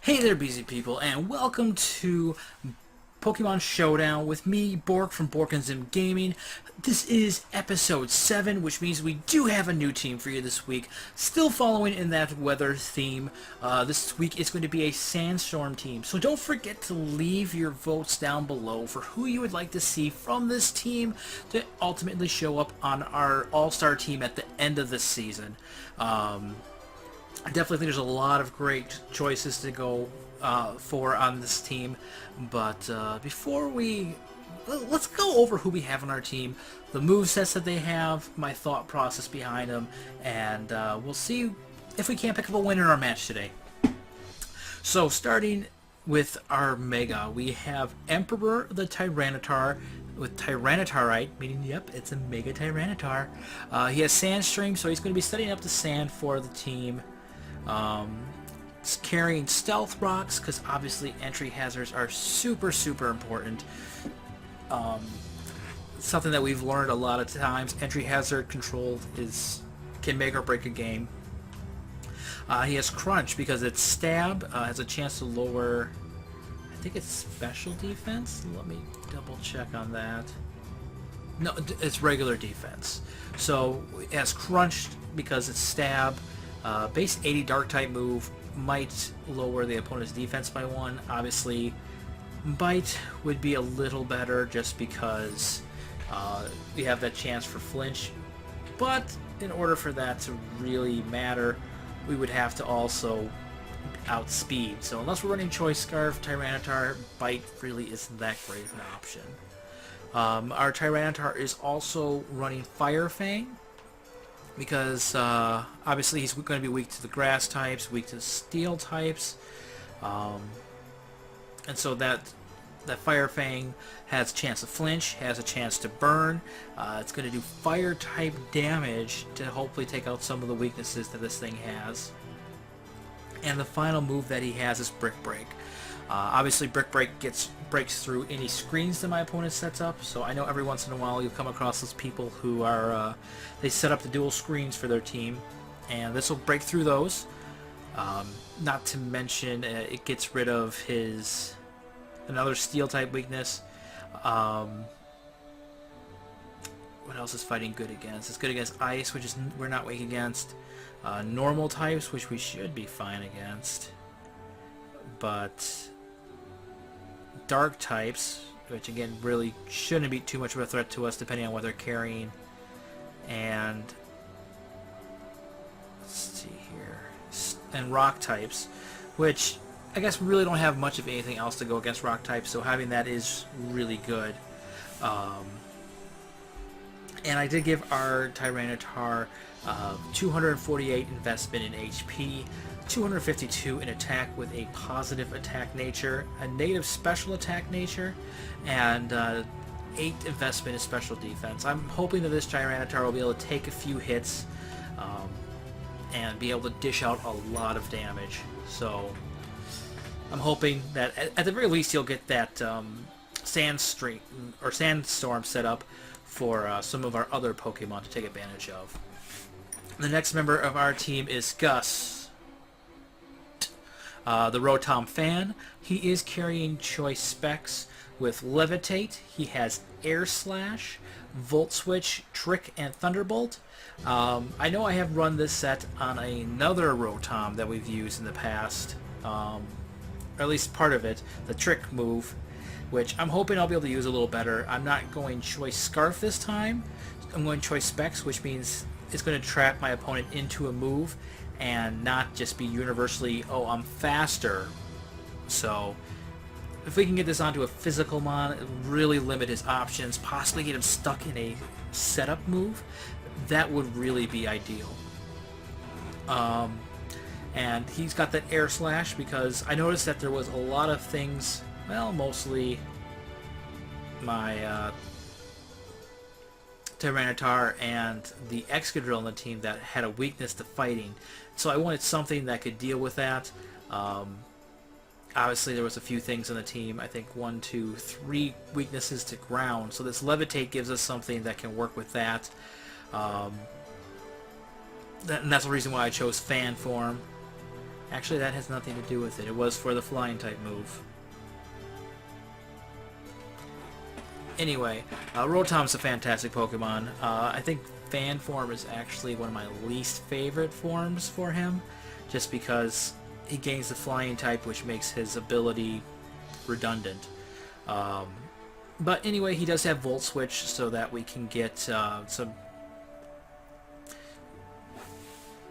Hey there, busy people, and welcome to Pokemon Showdown with me, Bork from Bork and Zim Gaming. This is episode 7, which means we do have a new team for you this week. Still following in that weather theme. This week it's going to be a sandstorm team, so don't forget to leave your votes down below for who you would like to see from this team to ultimately show up on our all-star team at the end of the season. I definitely think there's a lot of great choices to go for on this team, but before let's go over who we have on our team, the movesets that they have, my thought process behind them, and we'll see if we can't pick up a winner in our match today. So starting with our Mega, we have Emperor the Tyranitar with Tyranitarite, meaning, yep, it's a Mega Tyranitar. He has Sandstream, so he's going to be setting up the sand for the team. Carrying stealth rocks, because obviously entry hazards are super important. Something that we've learned a lot of times, entry hazard control can make or break a game. He has crunch because its stab has a chance to lower, I think it's special defense. Let me double check on that. No, it's regular defense. So it has crunch because it's stab. Base 80 dark type move might lower the opponent's defense by 1. Obviously, bite would be a little better just because we have that chance for flinch. But in order for that to really matter, we would have to also outspeed. So unless we're running Choice Scarf, Tyranitar, bite really isn't that great of an option. Our Tyranitar is also running Fire Fang, because obviously he's going to be weak to the grass types, weak to the steel types, and so that Fire Fang has a chance to flinch, has a chance to burn. It's going to do fire type damage to hopefully take out some of the weaknesses that this thing has. And the final move that he has is Brick Break. Obviously, Brick Break breaks through any screens that my opponent sets up, so I know every once in a while you'll come across those people who are, they set up the dual screens for their team, and this will break through those. Not to mention, it gets rid of another steel type weakness. What else is fighting good against? It's good against ice, which we're not weak against. Normal types, which we should be fine against. But dark types, which again really shouldn't be too much of a threat to us depending on what they're carrying. And let's see here, and rock types, which I guess we really don't have much of anything else to go against rock types, so having that is really good. And I did give our Tyranitar 248 investment in HP, 252 in attack with a positive attack nature, a negative special attack nature, and 8 investment in special defense. I'm hoping that this Tyranitar will be able to take a few hits and be able to dish out a lot of damage. So I'm hoping that at the very least he'll get that sandstorm set up for some of our other Pokemon to take advantage of. The next member of our team is Gus, the Rotom fan. He is carrying choice specs with Levitate. He has Air Slash, Volt Switch, Trick, and Thunderbolt. I know I have run this set on another Rotom that we've used in the past, or at least part of it, the Trick move, which I'm hoping I'll be able to use a little better. I'm not going Choice Scarf this time. I'm going Choice Specs, which means it's going to trap my opponent into a move and not just be universally, oh, I'm faster. So if we can get this onto a physical mon, it will really limit his options, possibly get him stuck in a setup move. That would really be ideal. And he's got that Air Slash because I noticed that there was a lot of things, well, mostly my Tyranitar and the Excadrill on the team that had a weakness to fighting. So I wanted something that could deal with that. Obviously there was a few things on the team, I think 1, 2, 3 weaknesses to ground. So this Levitate gives us something that can work with that. And that's the reason why I chose Fan form. Actually, that has nothing to do with it. It was for the flying type move. Anyway, Rotom's a fantastic Pokemon. I think Fan form is actually one of my least favorite forms for him, just because he gains the flying type, which makes his ability redundant. But anyway, he does have Volt Switch, so that we can get some.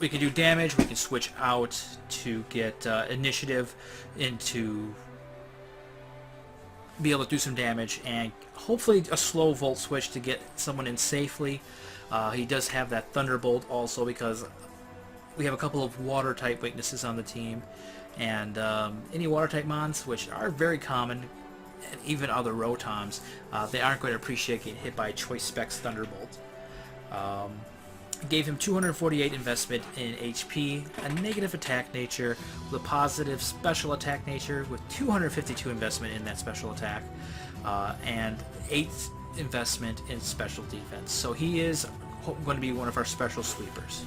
We can do damage. We can switch out to get initiative into be able to do some damage, and hopefully a slow Volt Switch to get someone in safely. He does have that Thunderbolt also, because we have a couple of water type weaknesses on the team, and any water type mons, which are very common, and even other Rotoms, they aren't going to appreciate getting hit by Choice Specs Thunderbolt. Gave him 248 investment in HP, a negative attack nature, with a positive special attack nature, with 252 investment in that special attack, and 8 investment in special defense. So he is going to be one of our special sweepers.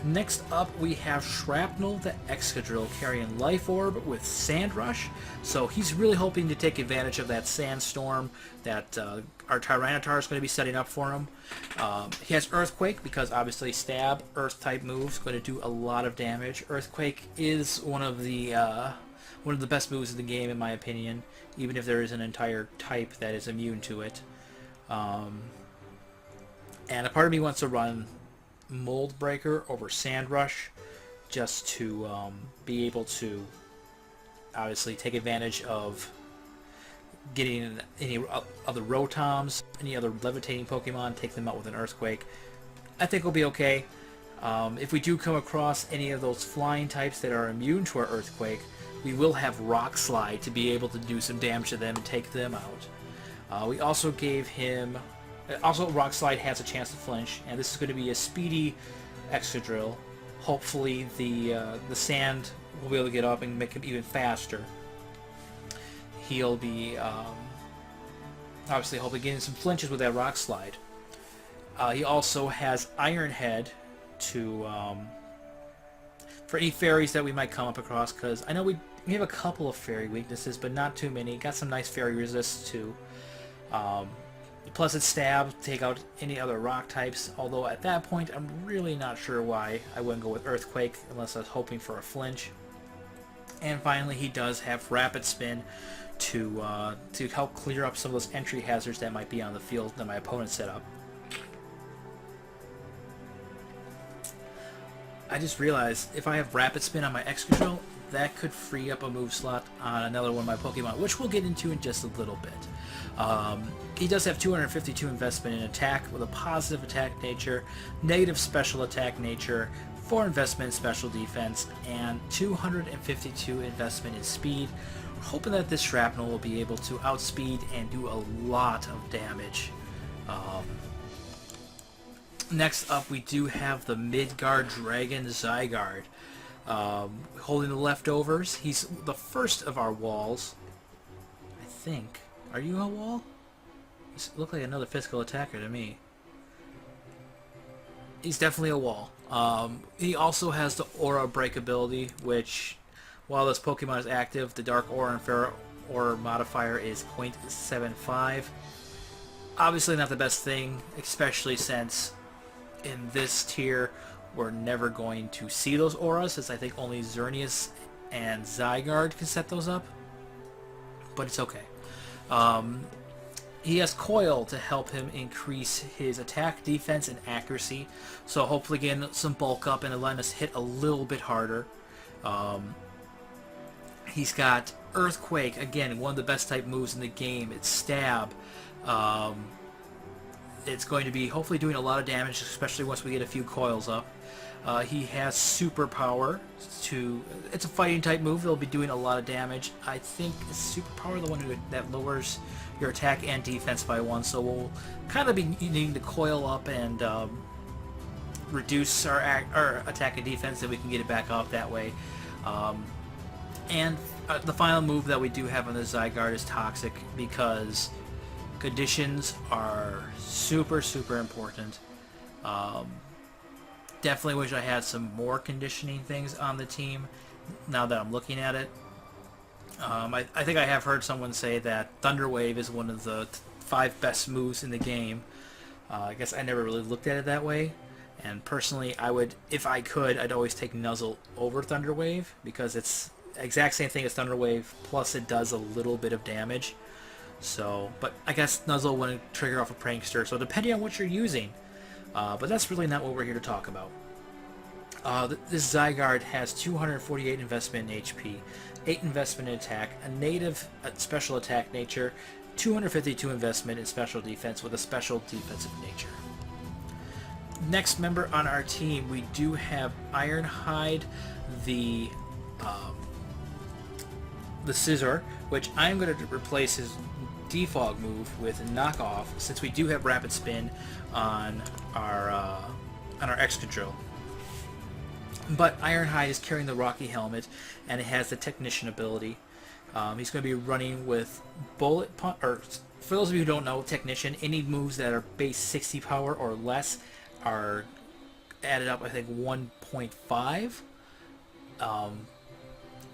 Next up, we have Shrapnel the Excadrill carrying Life Orb with Sand Rush. So he's really hoping to take advantage of that sandstorm that our Tyranitar is going to be setting up for him. He has Earthquake because obviously Stab, Earth-type moves, going to do a lot of damage. Earthquake is one of the best moves in the game, in my opinion, even if there is an entire type that is immune to it. And a part of me wants to run Mold Breaker over Sand Rush, just to be able to obviously take advantage of getting any other Rotoms, any other levitating Pokemon, take them out with an Earthquake. I think we'll be okay. If we do come across any of those flying types that are immune to our Earthquake, we will have Rock Slide to be able to do some damage to them and take them out. We also gave him... Also, Rock Slide has a chance to flinch, and this is going to be a speedy Excadrill. Hopefully the sand will be able to get up and make him even faster. He'll be obviously hopefully getting some flinches with that Rock Slide. He also has Iron Head to for any fairies that we might come up across, because I know we have a couple of fairy weaknesses, but not too many. Got some nice fairy resists too. Plus it's Stab, take out any other rock types, although at that point I'm really not sure why I wouldn't go with Earthquake unless I was hoping for a flinch. And finally, he does have Rapid Spin to help clear up some of those entry hazards that might be on the field that my opponent set up. I just realized if I have Rapid Spin on my Excadrill, that could free up a move slot on another one of my Pokemon, which we'll get into in just a little bit. He does have 252 investment in attack with a positive attack nature, negative special attack nature, 4 investment in special defense, and 252 investment in speed. We're hoping that this Shrapnel will be able to outspeed and do a lot of damage. Next up, we do have the Midgard Dragon Zygarde. Holding the leftovers. He's the first of our walls, I think. Are you a wall? You look like another physical attacker to me. He's definitely a wall. He also has the Aura Break ability, which, while this Pokemon is active, the Dark Aura and Fair Aura modifier is 0.75. Obviously not the best thing, especially since in this tier we're never going to see those auras, as I think only Xerneas and Zygarde can set those up. But it's okay. He has Coil to help him increase his attack, defense, and accuracy. So hopefully getting some bulk up and letting us hit a little bit harder. He's got Earthquake, again, one of the best type moves in the game. It's Stab. It's going to be hopefully doing a lot of damage, especially once we get a few coils up. He has Superpower to... It's a fighting type move. It'll be doing a lot of damage. I think Superpower the one that lowers your attack and defense by 1, so we'll kind of be needing to coil up and reduce our attack and defense, so we can get it back up that way. And the final move that we do have on the Zygarde is Toxic, because conditions are super, super important. definitely wish I had some more conditioning things on the team now that I'm looking at it. I think I have heard someone say that Thunder Wave is one of the 5 best moves in the game. I guess I never really looked at it that way. And personally, I would, if I could, I'd always take Nuzzle over Thunder Wave because it's exact same thing as Thunder Wave, plus it does a little bit of damage. So, but I guess Nuzzle wouldn't trigger off a Prankster, so depending on what you're using. But that's really not what we're here to talk about. This Zygarde has 248 investment in HP, 8 investment in attack, a native special attack nature, 252 investment in special defense with a special defensive nature. Next member on our team, we do have Ironhide, the Scizor, which I'm going to replace his defog move with Knockoff, since we do have Rapid Spin on our X-Control. But Ironhide is carrying the Rocky Helmet, and it has the Technician ability. He's going to be running with Bullet Punch, or for those of you who don't know, Technician, any moves that are base 60 power or less are added up, I think, 1.5,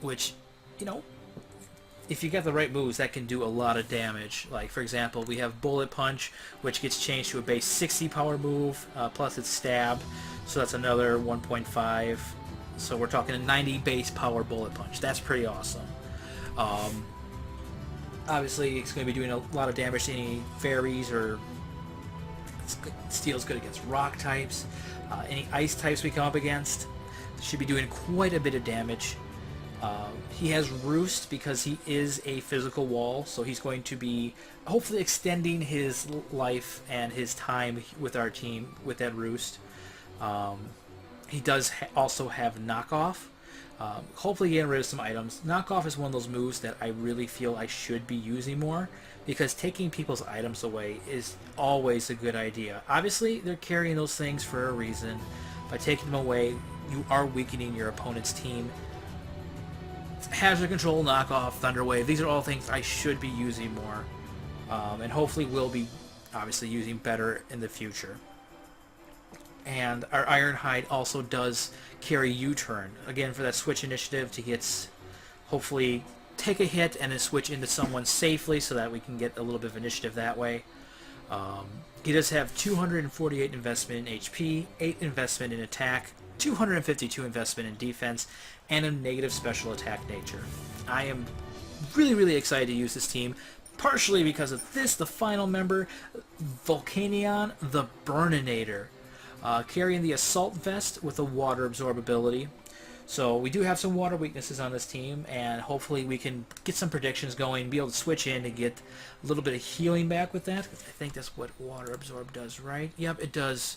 which, you know, if you get the right moves, that can do a lot of damage. Like, for example, we have Bullet Punch, which gets changed to a base 60 power move, plus it's Stab, so that's another 1.5. So we're talking a 90 base power Bullet Punch. That's pretty awesome. Obviously, it's going to be doing a lot of damage to any fairies, or Steel's good against rock types. Any ice types we come up against should be doing quite a bit of damage. He has Roost because he is a physical wall, so he's going to be hopefully extending his life and his time with our team with that Roost. He does also have Knockoff. Hopefully getting rid of some items. Knockoff is one of those moves that I really feel I should be using more, because taking people's items away is always a good idea. Obviously, they're carrying those things for a reason. By taking them away, you are weakening your opponent's team. Hazard Control, Knockoff, Thunder Wave, these are all things I should be using more, and hopefully will be obviously using better in the future. And our Ironhide also does carry U-Turn, again for that switch initiative to get, hopefully take a hit and then switch into someone safely so that we can get a little bit of initiative that way. He does have 248 investment in HP, 8 investment in attack, 252 investment in defense, and a negative special attack nature. I am really excited to use this team, partially because of this, the final member, Volcanion the Burninator, carrying the Assault Vest with a Water Absorb ability. So we do have some water weaknesses on this team, and hopefully we can get some predictions going, be able to switch in and get a little bit of healing back with that. I think that's what Water Absorb does, right? Yep, it does.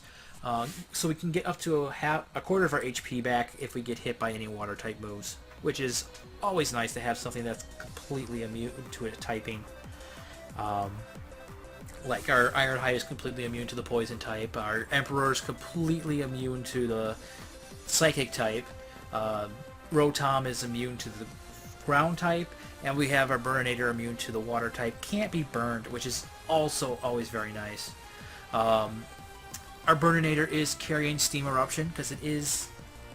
So we can get up to a quarter of our HP back if we get hit by any water type moves, which is always nice to have something that's completely immune to a typing. Like our Ironhide is completely immune to the poison type, our Emperor is completely immune to the psychic type, Rotom is immune to the ground type, and we have our Burninator immune to the water type. Can't be burned, which is also always very nice. Our Burninator is carrying Steam Eruption because it is,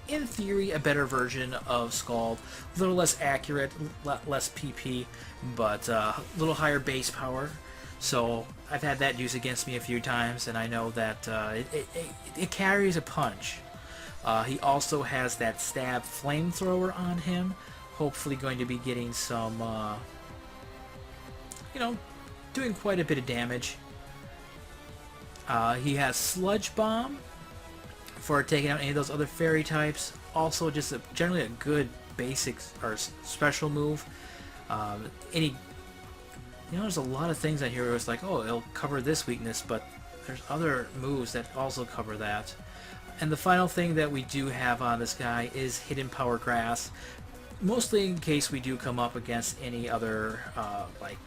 in theory, a better version of Scald. A little less accurate, less PP, but a little higher base power. So I've had that used against me a few times, and I know that it carries a punch. He also has that Stab Flamethrower on him, hopefully going to be getting some, doing quite a bit of damage. He has Sludge Bomb for taking out any of those other fairy types. Also, just generally a good basic or special move. There's a lot of things on here where it's like, oh, it'll cover this weakness, but there's other moves that also cover that. And the final thing that we do have on this guy is Hidden Power Grass, mostly in case we do come up against any other, like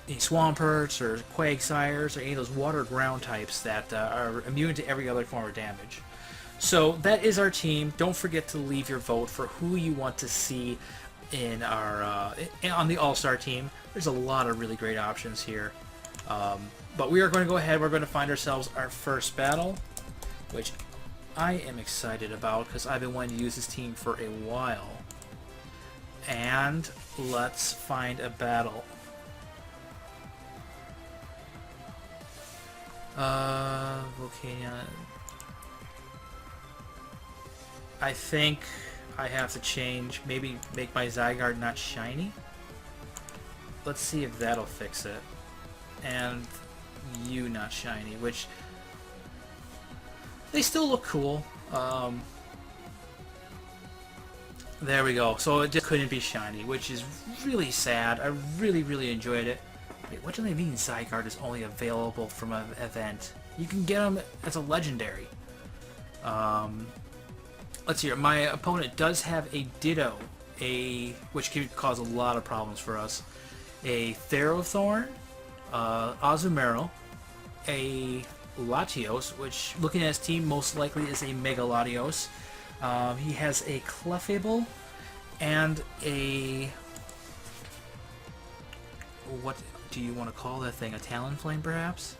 any Swamperts or Quagsires or any of those water ground types that are immune to every other form of damage. So that is our team. Don't forget to leave your vote for who you want to see in our on the All-Star team. There's a lot of really great options here. But we are going to go ahead. We're going to find ourselves our first battle, which I am excited about because I've been wanting to use this team for a while. And let's find a battle. Volcano. I think I have to change, maybe make my Zygarde not shiny. Let's see if that'll fix it. And you not shiny, which they still look cool. There we go. So it just couldn't be shiny, which is really sad. I really enjoyed it. Wait, what do they mean Zygarde is only available from an event? You can get them as a legendary. Let's see here. My opponent does have a Ditto, which could cause a lot of problems for us. A Ferrothorn, Azumarill, a Latios, which, looking at his team, most likely is a Mega Latios. He has a Clefable and a... what do you want to call that thing? A Talonflame, perhaps?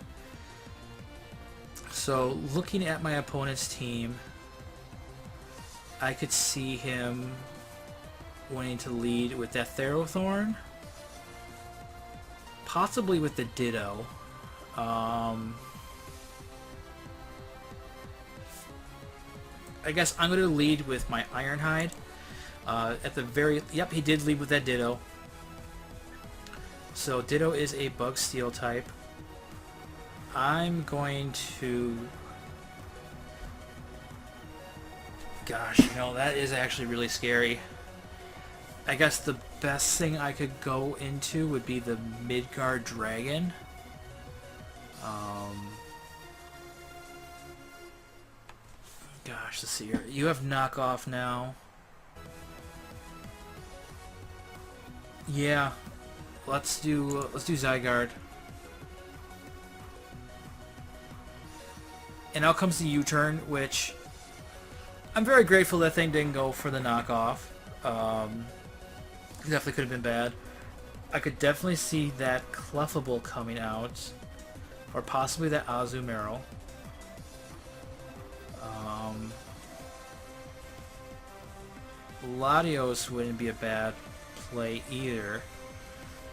So, looking at my opponent's team, I could see him wanting to lead with that Ferrothorn. Possibly with the Ditto. I guess I'm going to lead with my Ironhide. At the very... Yep, he did lead with that Ditto. So Ditto is a Bug Steel type. I'm going to... Gosh, you know, that is actually really scary. I guess the best thing I could go into would be the Midgard Dragon. Gosh, let's see here. You have knockoff now. Yeah, let's do Zygarde. And now comes the U-turn, which I'm very grateful that thing didn't go for the knockoff. Definitely could have been bad. I could definitely see that Clefable coming out, or possibly that Azumarill. Latios wouldn't be a bad play either,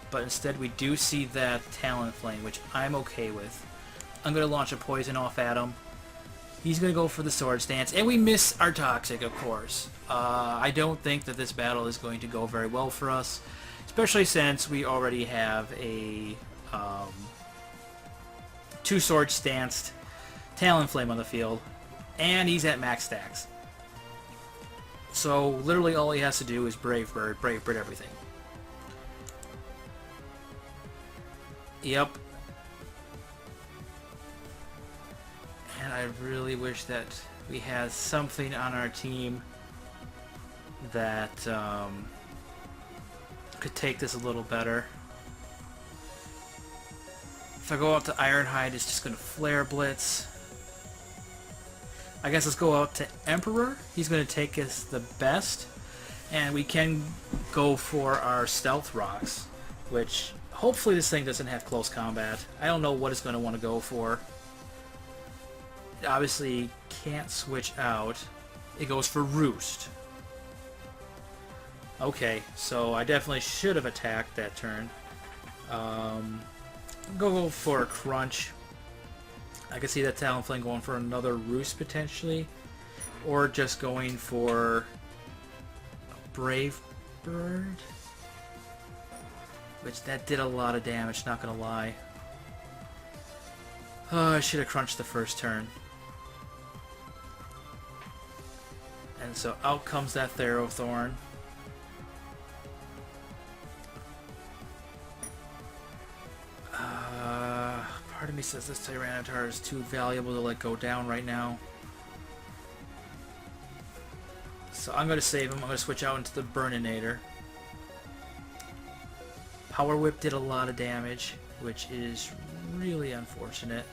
but instead we do see that Talonflame, which I'm okay with. I'm going to launch a Poison off at him. He's going to go for the Swords Dance, and we miss our Toxic, of course. I don't think that this battle is going to go very well for us, especially since we already have a 2 Swords Danced Talonflame on the field, and he's at max stacks. So literally all he has to do is Brave Bird everything. Yep. And I really wish that we had something on our team that could take this a little better. If I go out to Ironhide, it's just going to Flare Blitz. I guess let's go out to Emperor. He's going to take us the best. And we can go for our Stealth Rocks, which hopefully this thing doesn't have close combat. I don't know what it's going to want to go for. It obviously can't switch out. It goes for Roost. Okay, so I definitely should have attacked that turn. Go for a Crunch. I can see that Talonflame going for another Roost potentially, or just going for a Brave Bird, which that did a lot of damage, not gonna lie. Oh, I should have crunched the first turn. And so out comes that Ferrothorn. Part of me says this Tyranitar is too valuable to let go down right now. So I'm going to save him. I'm going to switch out into the Burninator. Power Whip did a lot of damage, which is really unfortunate.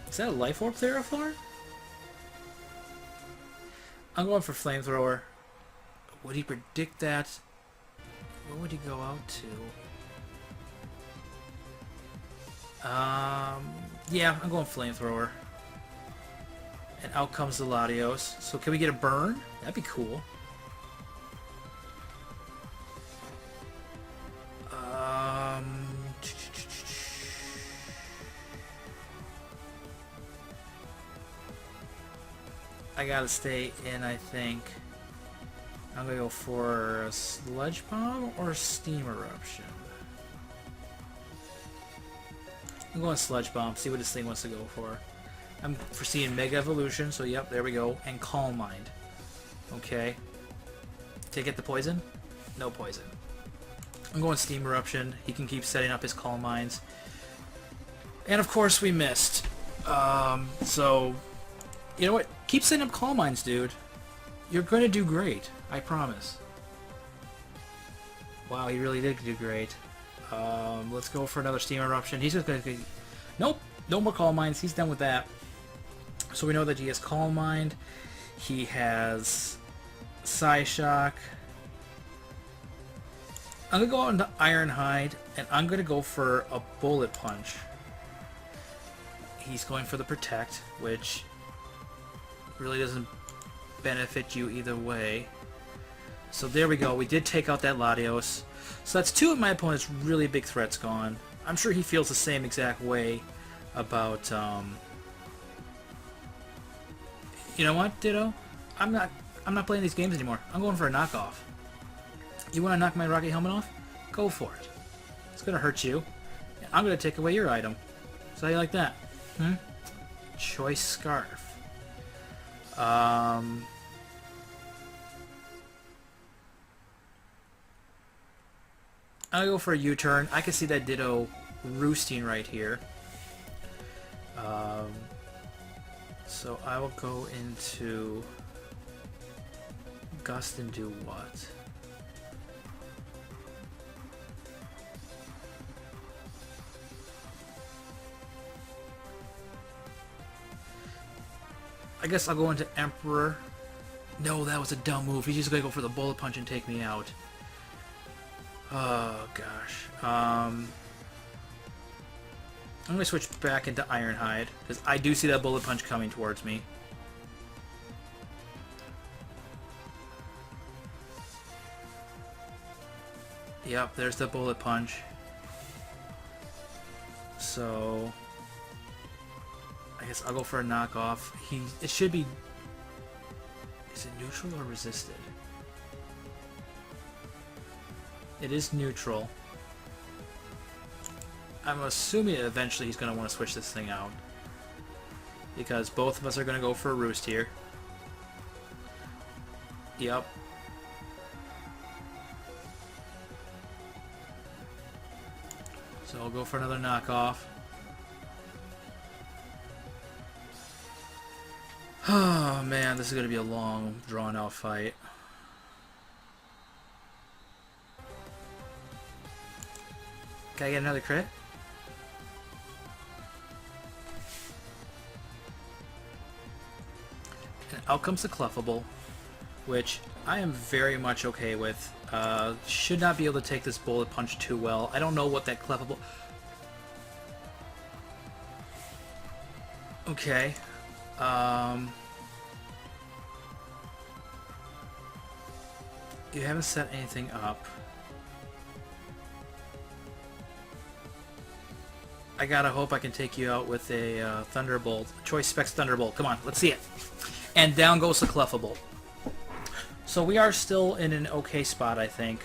Is that a Life Orb Ferrothorn? I'm going for Flamethrower. Would he predict that? What would he go out to? Yeah, I'm going Flamethrower. And out comes the Latios. So can we get a burn? That'd be cool. I gotta stay in, I think. I'm gonna go for a Sludge Bomb or a Steam Eruption. I'm going Sludge Bomb, see what this thing wants to go for. I'm foreseeing Mega Evolution, so yep, there we go. And Calm Mind. Okay. Did I get the poison? No poison. I'm going Steam Eruption. He can keep setting up his Calm Minds. And of course we missed. So, you know what? Keep setting up Calm Minds, dude. You're going to do great. I promise. Wow, he really did do great. Let's go for another Steam Eruption. He's just going to... Nope. No more Calm Minds. He's done with that. So we know that he has Calm Mind. He has Psyshock. I'm going to go out into Ironhide, and I'm going to go for a Bullet Punch. He's going for the Protect, which really doesn't benefit you either way. So there we go. We did take out that Latios. So that's two of my opponent's really big threats gone. I'm sure he feels the same exact way about... You know what, Ditto? I'm not playing these games anymore. I'm going for a knockoff. You want to knock my Rocket Helmet off? Go for it. It's going to hurt you. I'm going to take away your item. So how do you like that? Hmm? Choice Scarf. I'll go for a U-turn. I can see that Ditto roosting right here. So I will go into Gust and do what? I guess I'll go into Emperor. No, that was a dumb move. He's just gonna go for the Bullet Punch and take me out. Oh gosh. I'm gonna switch back into Ironhide because I do see that Bullet Punch coming towards me. Yep, there's the Bullet Punch. So I guess I'll go for a knockoff. It should be... Is it neutral or resisted? It is neutral. I'm assuming eventually he's going to want to switch this thing out. Because both of us are going to go for a roost here. Yep. So I'll go for another knockoff. Oh man, this is going to be a long, drawn-out fight. Can I get another crit? And out comes the Clefable, which I am very much okay with. Should not be able to take this Bullet Punch too well. I don't know what that Clefable... Okay. You haven't set anything up. I gotta hope I can take you out with a Thunderbolt. Choice Specs Thunderbolt. Come on, let's see it. And down goes the Clefable. So we are still in an okay spot, I think.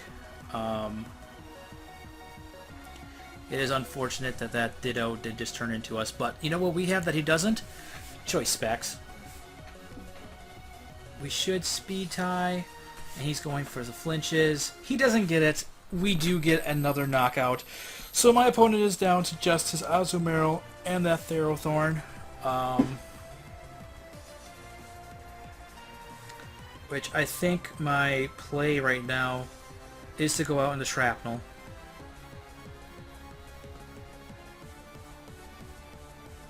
It is unfortunate that that Ditto did just turn into us, but you know what we have that he doesn't? Choice Specs. We should Speed Tie, and he's going for the flinches. He doesn't get it. We do get another knockout. So my opponent is down to just his Azumarill and that Therathorn. Which I think my play right now is to go out in the Shrapnel.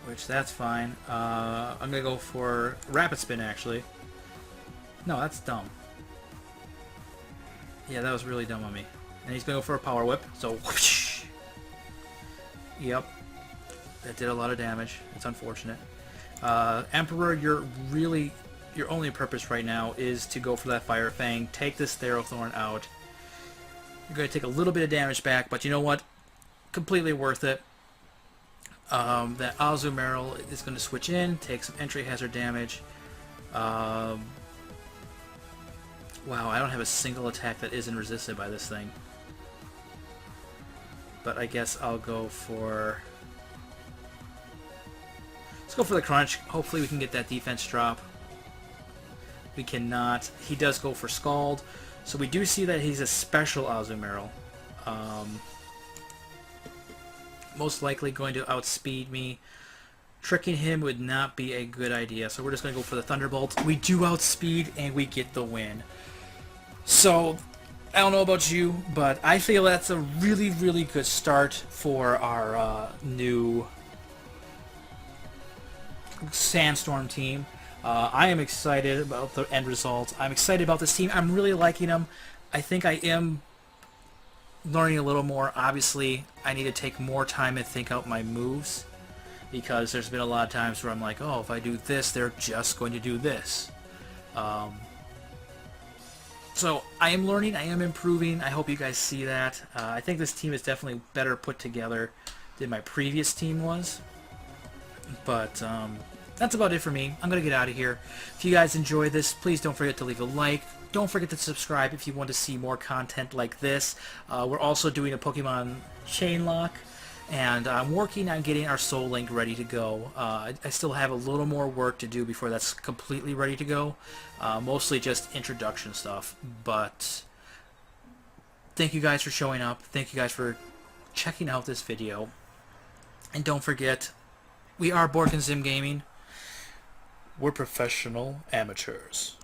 Which, that's fine. I'm going to go for Rapid Spin, actually. No, that's dumb. Yeah, that was really dumb on me. And he's going to go for a Power Whip, so whoosh. Yep. That did a lot of damage. It's unfortunate. Emperor, your only purpose right now is to go for that Fire Fang, take this Therothorn out. You're going to take a little bit of damage back, but you know what? Completely worth it. That Azumarill is going to switch in, take some entry hazard damage. Wow, I don't have a single attack that isn't resisted by this thing. But I guess I'll go for... Let's go for the Crunch. Hopefully we can get that defense drop. We cannot. He does go for Scald. So we do see that he's a special Azumarill. Most likely going to outspeed me. Tricking him would not be a good idea. So we're just going to go for the Thunderbolt. We do outspeed and we get the win. So I don't know about you, but I feel that's a really, really good start for our new Sandstorm team. I am excited about the end result. I'm excited about this team. I'm really liking them. I think I am learning a little more. Obviously, I need to take more time and think out my moves, because there's been a lot of times where I'm like, oh, if I do this, they're just going to do this. So I am learning, I am improving. I hope you guys see that. I think this team is definitely better put together than my previous team was. But that's about it for me. I'm going to get out of here. If you guys enjoy this, please don't forget to leave a like. Don't forget to subscribe if you want to see more content like this. We're also doing a Pokemon Chain Lock, and I'm working on getting our Soul Link ready to go. I still have a little more work to do before that's completely ready to go. Mostly just introduction stuff. But thank you guys for showing up. Thank you guys for checking out this video. And don't forget, we are Bork and Zim Gaming. We're professional amateurs.